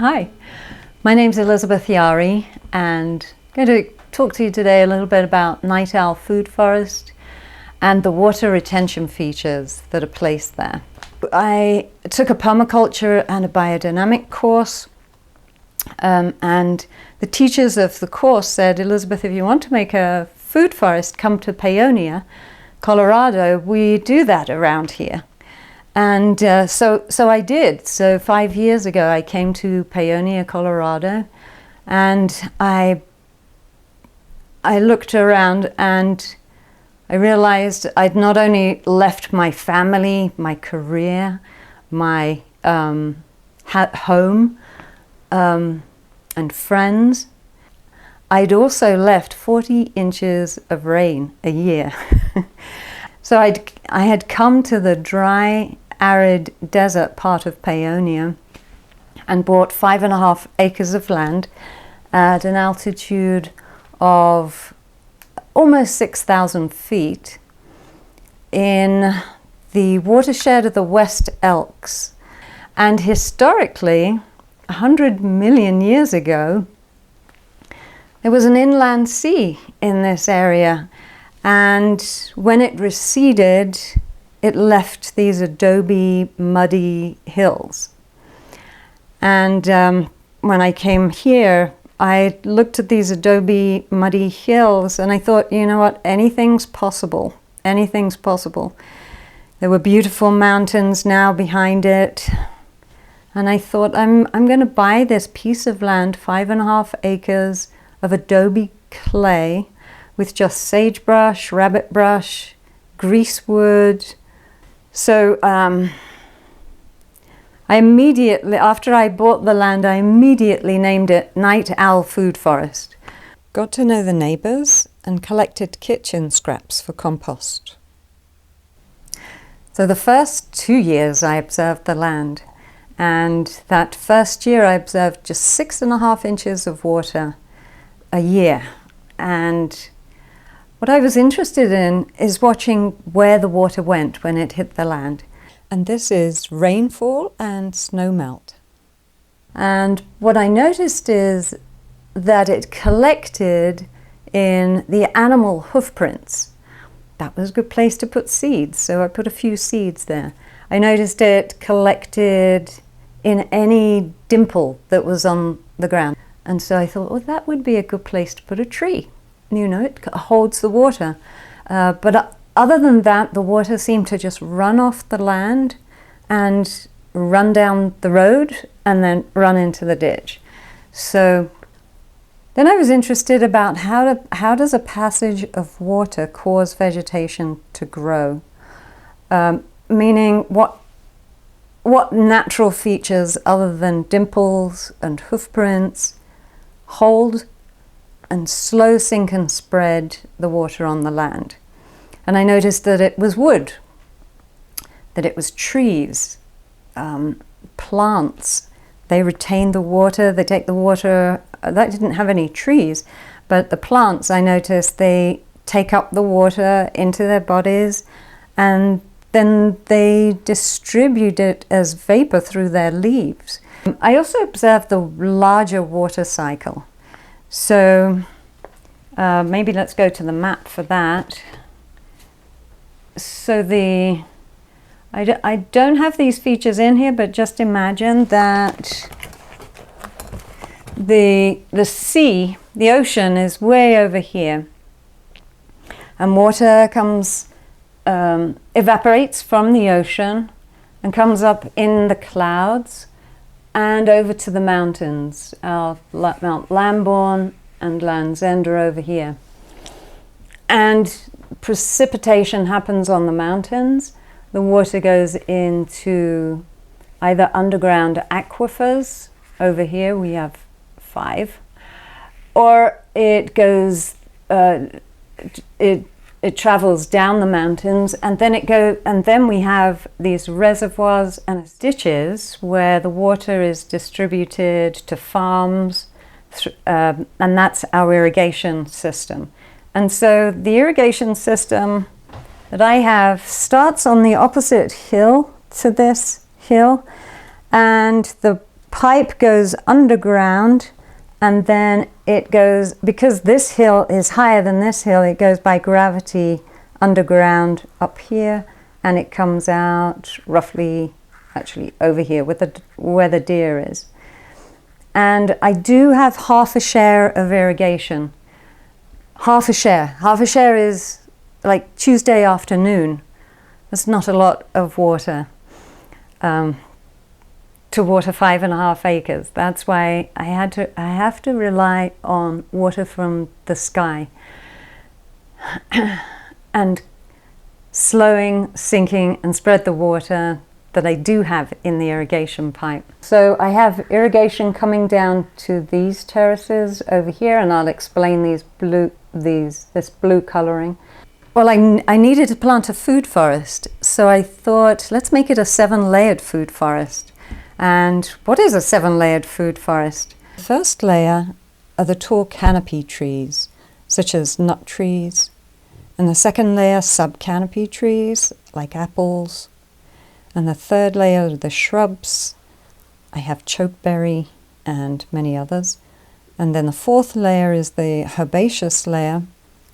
Hi, my name's Elizabeth Yari, and I'm going to talk to you today a little bit about night owl food forest and the water retention features that are placed there. I took a permaculture and a biodynamic course, and the teachers of the course said, Elizabeth, if you want to make a food forest, come to Paonia, Colorado. We do that around here. And so I did. So 5 years ago, I came to Paonia, Colorado, and I looked around and I realized I'd not only left my family, my career, my home, and friends. I'd also left 40 inches of rain a year. So I had come to the dry, arid desert part of Paonia and bought 5.5 acres of land at an altitude of almost 6,000 feet in the watershed of the West Elks. And historically, 100 million years ago, there was an inland sea in this area. And when it receded, it left these adobe, muddy hills. And when I came here, I looked at these adobe, muddy hills, and I thought, you know what, anything's possible. Anything's possible. There were beautiful mountains now behind it. And I thought, I'm going to buy this piece of land, 5.5 acres of adobe clay, with just sagebrush, rabbit brush, greasewood. So I immediately, after I bought the land, I immediately named it Night Owl Food Forest. Got to know the neighbors and collected kitchen scraps for compost. So the first 2 years I observed the land, and that first year I observed just 6.5 inches of water a year. And what I was interested in is watching where the water went when it hit the land. And this is rainfall and snowmelt. And what I noticed is that it collected in the animal hoof prints. That was a good place to put seeds, so I put a few seeds there. I noticed it collected in any dimple that was on the ground. And so I thought, well, that would be a good place to put a tree. You know, it holds the water. But other than that, the water seemed to just run off the land and run down the road and then run into the ditch. So then I was interested about how does a passage of water cause vegetation to grow? Meaning what natural features other than dimples and hoof prints hold and slow sink and spread the water on the land. And I noticed that it was wood, that it was trees, plants. They retain the water, they take the water. That didn't have any trees, but the plants, I noticed, they take up the water into their bodies and then they distribute it as vapor through their leaves. I also observed the larger water cycle. So maybe let's go to the map for that. So I don't have these features in here, but just imagine that the sea, the ocean, is way over here. And water comes, evaporates from the ocean and comes up in the clouds and over to the mountains. Mount Lambourne and Lanzender over here. And precipitation happens on the mountains. The water goes into either underground aquifers. Over here we have 5. Or it goes, it travels down the mountains, and then we have these reservoirs and ditches where the water is distributed to farms, and that's our irrigation system. And so the irrigation system that I have starts on the opposite hill to this hill, and the pipe goes underground, and then it goes, because this hill is higher than this hill, it goes by gravity underground up here, and it comes out roughly actually over here where the deer is. And I do have half a share of irrigation. Half a share is like Tuesday afternoon. That's not a lot of water to water 5.5 acres. That's why I have to rely on water from the sky and slowing, sinking, and spread the water that I do have in the irrigation pipe. So I have irrigation coming down to these terraces over here, and I'll explain this blue coloring. Well, I needed to plant a food forest, so I thought, let's make it a 7-layered food forest. And what is a 7-layered food forest? The first layer are the tall canopy trees, such as nut trees, and the second layer sub-canopy trees, like apples, and the third layer are the shrubs. I have chokeberry and many others. And then the fourth layer is the herbaceous layer,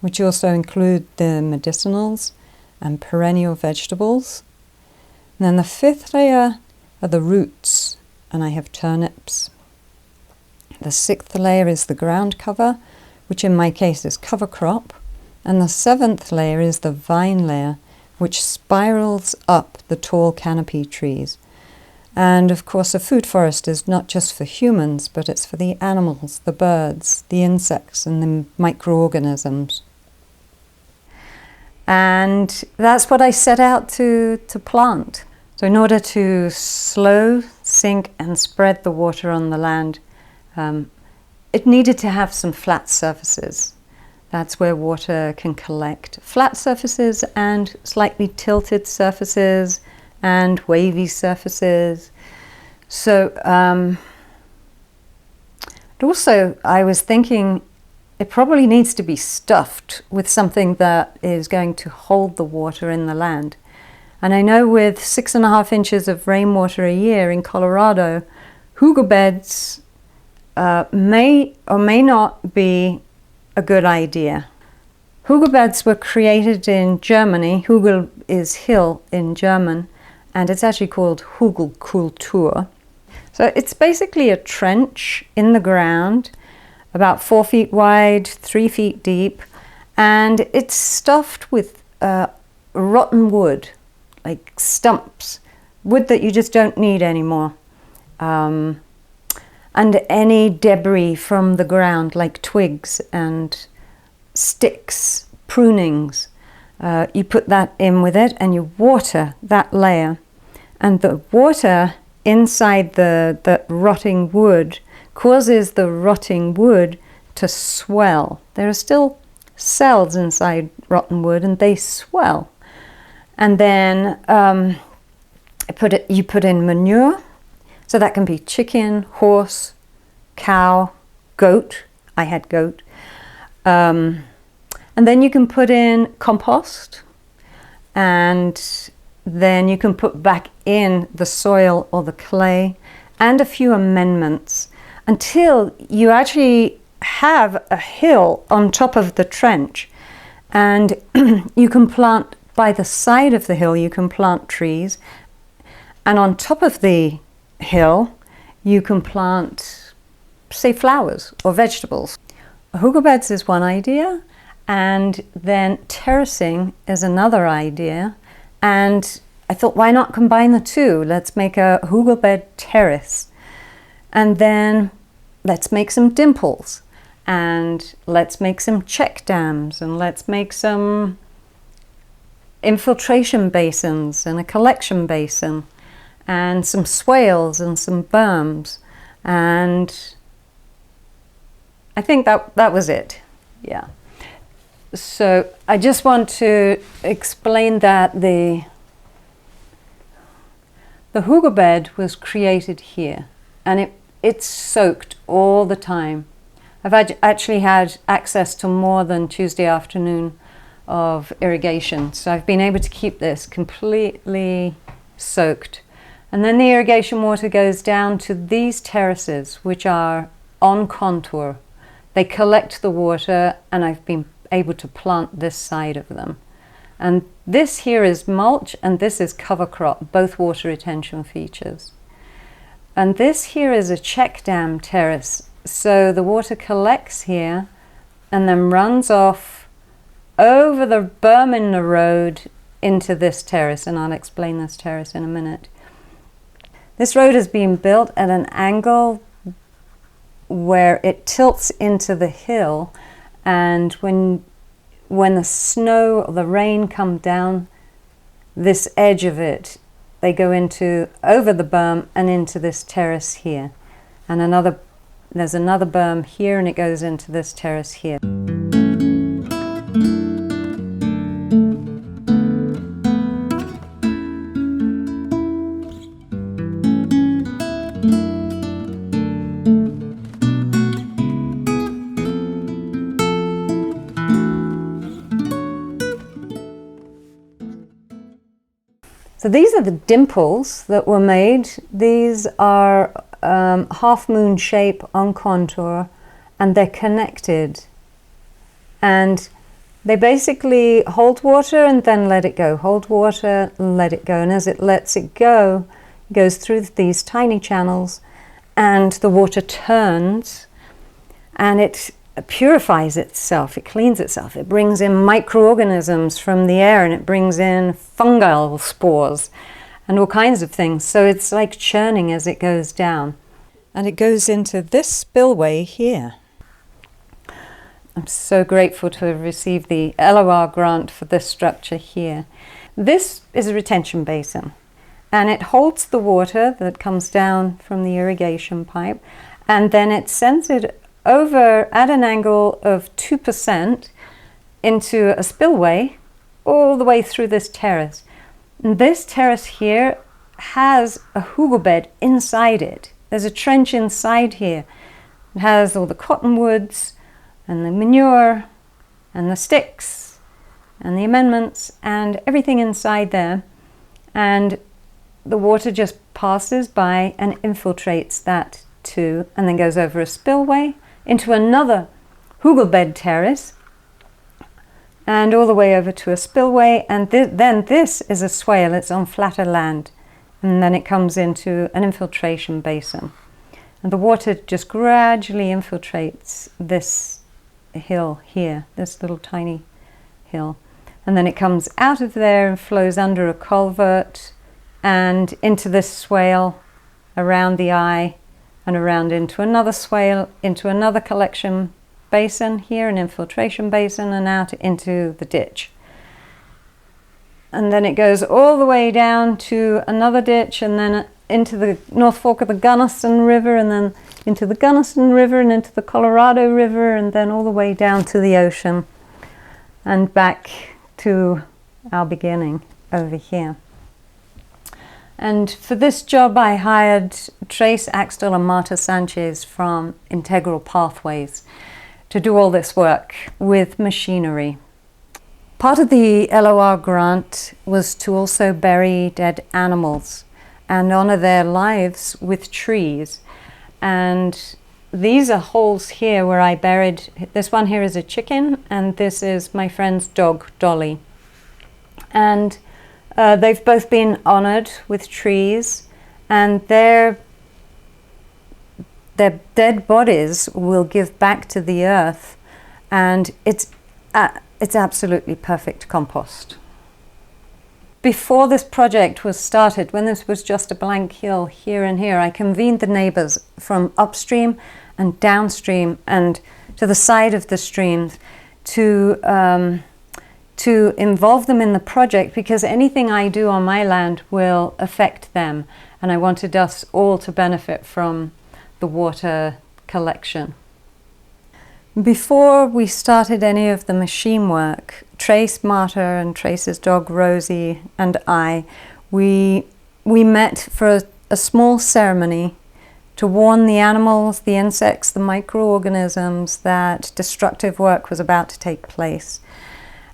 which also include the medicinals and perennial vegetables. And then the fifth layer are the roots, and I have turnips. The sixth layer is the ground cover, which in my case is cover crop. And the seventh layer is the vine layer, which spirals up the tall canopy trees. And of course, a food forest is not just for humans, but it's for the animals, the birds, the insects, and the microorganisms. And that's what I set out to plant. So in order to slow, sink, and spread the water on the land, it needed to have some flat surfaces. That's where water can collect. Flat surfaces and slightly tilted surfaces and wavy surfaces. So also I was thinking it probably needs to be stuffed with something that is going to hold the water in the land. And I know with 6.5 inches of rainwater a year in Colorado, hugel beds may or may not be a good idea. Hugel beds were created in Germany. Hugel is hill in German, and it's actually called hugelkultur. So it's basically a trench in the ground, about 4 feet wide, 3 feet deep, and it's stuffed with rotten wood, like stumps, wood that you just don't need anymore. And any debris from the ground, like twigs and sticks, prunings, you put that in with it and you water that layer. And the water inside the rotting wood causes the rotting wood to swell. There are still cells inside rotten wood and they swell. And then you put in manure. So that can be chicken, horse, cow, goat. I had goat. And then you can put in compost, and then you can put back in the soil or the clay and a few amendments until you actually have a hill on top of the trench. And you can plant by the side of the hill, you can plant trees, and on top of the hill you can plant, say, flowers or vegetables. Hugel beds is one idea, and then terracing is another idea, and I thought, why not combine the two? Let's make a hugel bed terrace, and then let's make some dimples, and let's make some check dams, and let's make some infiltration basins and a collection basin, and some swales and some berms, and I think that was it. Yeah. So I just want to explain that the hugel bed was created here, and it's soaked all the time. I've actually had access to more than Tuesday afternoon of irrigation, so I've been able to keep this completely soaked. And then the irrigation water goes down to these terraces, which are on contour. They collect the water, and I've been able to plant this side of them. And this here is mulch, and this is cover crop, both water retention features. And this here is a check dam terrace. So the water collects here and then runs off over the berm in the road into this terrace, and I'll explain this terrace in a minute. This road has been built at an angle where it tilts into the hill, and when the snow or the rain come down this edge of it, they go into over the berm and into this terrace here. And there's another berm here, and it goes into this terrace here. So these are the dimples that were made. These are half moon shape on contour, and they're connected. And they basically hold water and then let it go. Hold water, let it go. And as it lets it go, it goes through these tiny channels, and the water turns, and it purifies itself, it cleans itself, it brings in microorganisms from the air, and it brings in fungal spores and all kinds of things. So it's like churning as it goes down. And it goes into this spillway here. I'm so grateful to have received the LOR grant for this structure here. This is a retention basin, and it holds the water that comes down from the irrigation pipe, and then it sends it over at an angle of 2% into a spillway all the way through this terrace. And this terrace here has a hugel bed inside it. There's a trench inside here. It has all the cottonwoods and the manure and the sticks and the amendments and everything inside there. And the water just passes by and infiltrates that too, and then goes over a spillway into another hugel bed terrace, and all the way over to a spillway, and then this is a swale. It's on flatter land, and then it comes into an infiltration basin, and the water just gradually infiltrates this hill here, this little tiny hill, and then it comes out of there and flows under a culvert and into this swale, around the eye, and around into another swale, into another collection basin here, an infiltration basin, and out into the ditch. And then it goes all the way down to another ditch, and then into the North Fork of the Gunnison River, and then into the Gunnison River, and into the Colorado River, and then all the way down to the ocean, and back to our beginning over here. And for this job, I hired Trace Axtell and Marta Sanchez from Integral Pathways to do all this work with machinery. Part of the LOR grant was to also bury dead animals and honor their lives with trees. And these are holes here where I buried, this one here is a chicken, and this is my friend's dog, Dolly. And they've both been honored with trees, and their dead bodies will give back to the earth, and it's absolutely perfect compost. Before this project was started, when this was just a blank hill here and here, I convened the neighbors from upstream and downstream and to the side of the streams to involve them in the project, because anything I do on my land will affect them, and I wanted us all to benefit from the water collection. Before we started any of the machine work, Trace, Marta, and Trace's dog Rosie and we met for a small ceremony to warn the animals, the insects, the microorganisms that destructive work was about to take place.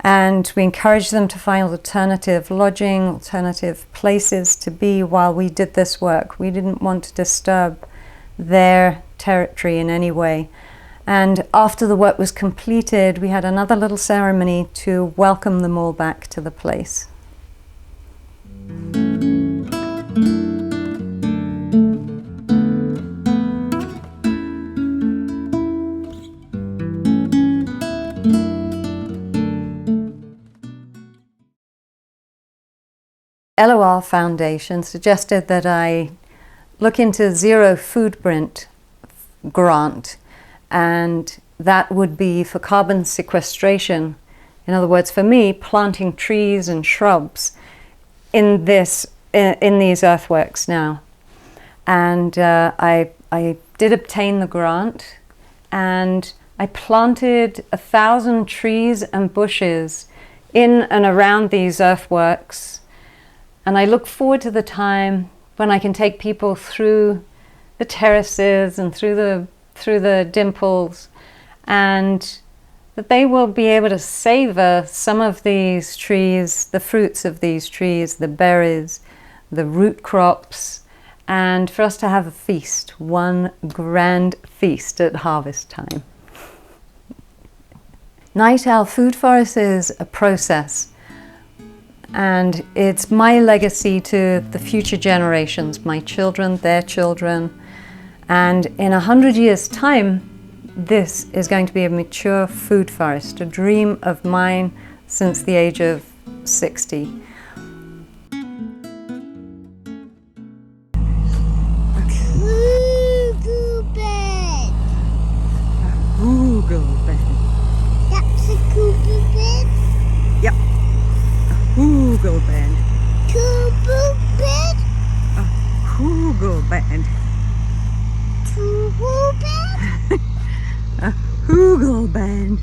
And we encouraged them to find alternative lodging, alternative places to be while we did this work. We didn't want to disturb their territory in any way. And after the work was completed, we had another little ceremony to welcome them all back to the place. LOR Foundation suggested that I look into zero footprint grant, and that would be for carbon sequestration. In other words, for me, planting trees and shrubs in these earthworks now. And I did obtain the grant, and I planted 1,000 trees and bushes in and around these earthworks. And I look forward to the time when I can take people through the terraces and through the dimples, and that they will be able to savor some of these trees, the fruits of these trees, the berries, the root crops, and for us to have a feast, one grand feast at harvest time. Night Owl Food Forest is a process. And it's my legacy to the future generations, my children, their children. And in 100 years' time, this is going to be a mature food forest, a dream of mine since the age of 60. Google bed. A Google bed. That's a Google bed. Yep. Google bed. Google bed. A Google bed. Google bed. A Google bed.